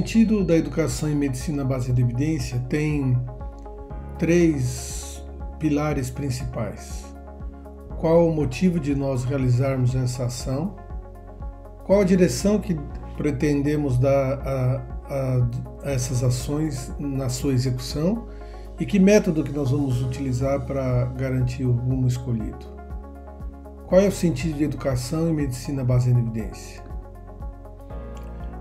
sentido da educação em medicina baseada em evidência tem 3 pilares principais. Qual o motivo de nós realizarmos essa ação? Qual a direção que pretendemos dar a essas ações na sua execução? E que método que nós vamos utilizar para garantir o rumo escolhido? Qual é o sentido de educação em medicina baseada em evidência?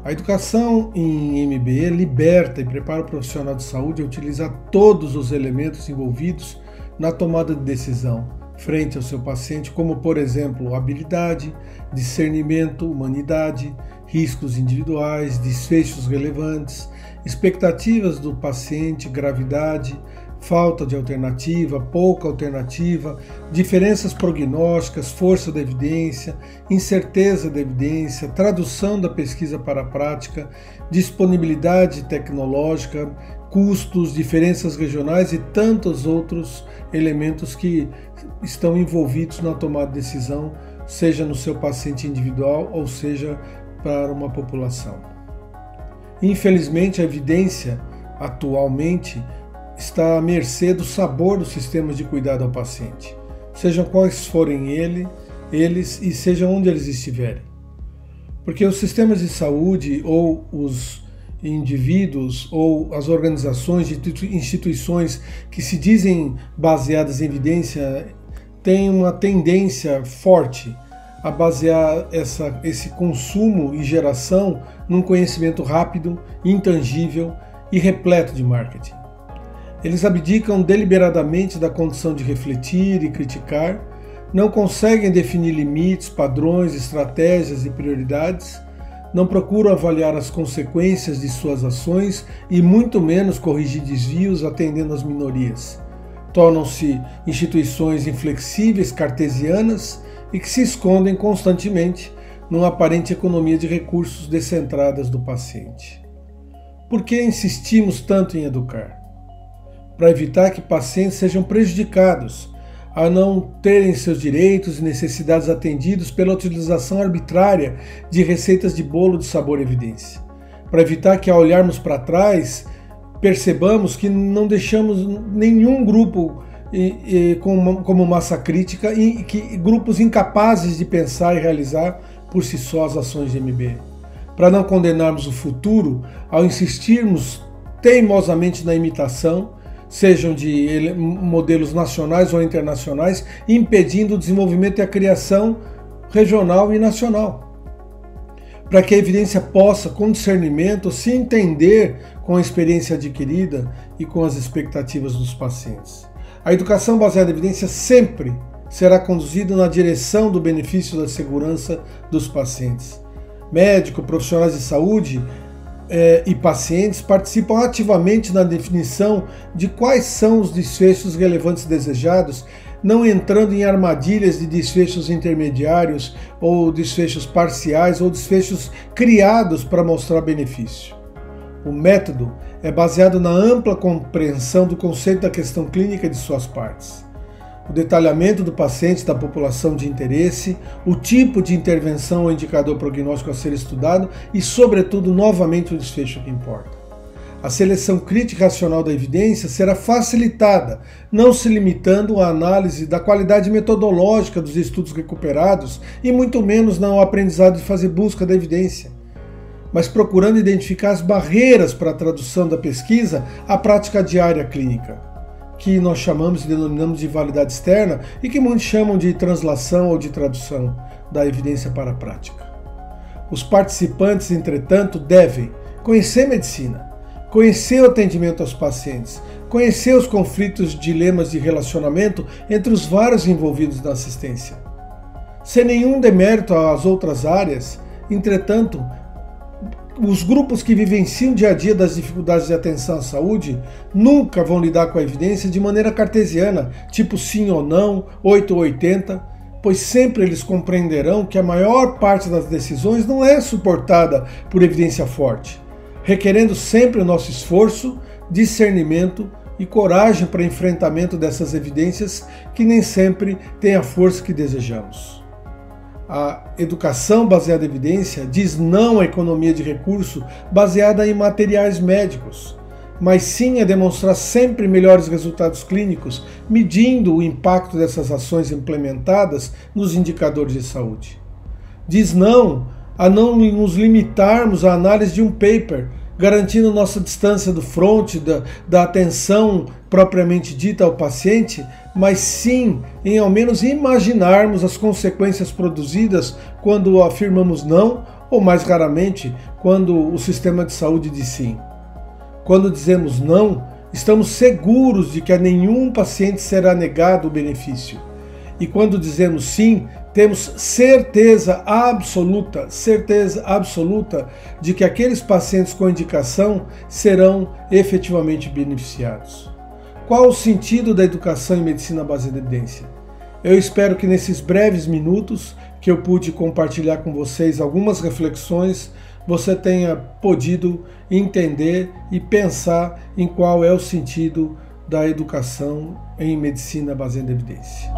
A educação em MBE liberta e prepara o profissional de saúde a utilizar todos os elementos envolvidos na tomada de decisão frente ao seu paciente, como, por exemplo, habilidade, discernimento, humanidade, riscos individuais, desfechos relevantes, expectativas do paciente, gravidade, falta de alternativa, pouca alternativa, diferenças prognósticas, força da evidência, incerteza da evidência, tradução da pesquisa para a prática, disponibilidade tecnológica, custos, diferenças regionais e tantos outros elementos que estão envolvidos na tomada de decisão, seja no seu paciente individual ou seja para uma população. Infelizmente, a evidência atualmente está à mercê do sabor dos sistemas de cuidado ao paciente, sejam quais forem eles e sejam onde eles estiverem. Porque os sistemas de saúde ou os indivíduos ou as organizações, instituições que se dizem baseadas em evidência têm uma tendência forte a basear esse consumo e geração num conhecimento rápido, intangível e repleto de marketing. Eles abdicam deliberadamente da condição de refletir e criticar, não conseguem definir limites, padrões, estratégias e prioridades, não procuram avaliar as consequências de suas ações e muito menos corrigir desvios atendendo às minorias. Tornam-se instituições inflexíveis, cartesianas e que se escondem constantemente numa aparente economia de recursos descentradas do paciente. Por que insistimos tanto em educar? Para evitar que pacientes sejam prejudicados a não terem seus direitos e necessidades atendidos pela utilização arbitrária de receitas de bolo de sabor e evidência. Para evitar que, ao olharmos para trás, percebamos que não deixamos nenhum grupo como massa crítica e que grupos incapazes de pensar e realizar por si só as ações de MBE. Para não condenarmos o futuro ao insistirmos teimosamente na imitação, sejam de modelos nacionais ou internacionais, impedindo o desenvolvimento e a criação regional e nacional. Para que a evidência possa, com discernimento, se entender com a experiência adquirida e com as expectativas dos pacientes. A educação baseada em evidência sempre será conduzida na direção do benefício da segurança dos pacientes. Médicos, profissionais de saúde e pacientes participam ativamente na definição de quais são os desfechos relevantes desejados, não entrando em armadilhas de desfechos intermediários ou desfechos parciais ou desfechos criados para mostrar benefício. O método é baseado na ampla compreensão do conceito da questão clínica e de suas partes. O detalhamento do paciente, da população de interesse, o tipo de intervenção ou indicador prognóstico a ser estudado e, sobretudo, novamente o desfecho que importa. A seleção crítica e racional da evidência será facilitada, não se limitando à análise da qualidade metodológica dos estudos recuperados e muito menos no aprendizado de fazer busca da evidência, mas procurando identificar as barreiras para a tradução da pesquisa à prática diária clínica, que nós chamamos e denominamos de validade externa e que muitos chamam de translação ou de tradução da evidência para a prática. Os participantes, entretanto, devem conhecer medicina, conhecer o atendimento aos pacientes, conhecer os conflitos, dilemas de relacionamento entre os vários envolvidos na assistência. Sem nenhum demérito às outras áreas, entretanto, os grupos que vivenciam o dia a dia das dificuldades de atenção à saúde nunca vão lidar com a evidência de maneira cartesiana, tipo sim ou não, 8 ou 80, pois sempre eles compreenderão que a maior parte das decisões não é suportada por evidência forte, requerendo sempre o nosso esforço, discernimento e coragem para enfrentamento dessas evidências que nem sempre têm a força que desejamos. A educação baseada em evidência diz não à economia de recurso baseada em materiais médicos, mas sim a demonstrar sempre melhores resultados clínicos, medindo o impacto dessas ações implementadas nos indicadores de saúde. Diz não a não nos limitarmos à análise de um paper, garantindo nossa distância do front, da atenção propriamente dita ao paciente, mas sim em ao menos imaginarmos as consequências produzidas quando afirmamos não, ou mais raramente, quando o sistema de saúde diz sim. Quando dizemos não, estamos seguros de que a nenhum paciente será negado o benefício. E quando dizemos sim, temos certeza absoluta de que aqueles pacientes com indicação serão efetivamente beneficiados. Qual o sentido da educação em medicina baseada em evidência? Eu espero que nesses breves minutos que eu pude compartilhar com vocês algumas reflexões, você tenha podido entender e pensar em qual é o sentido da educação em medicina baseada em evidência.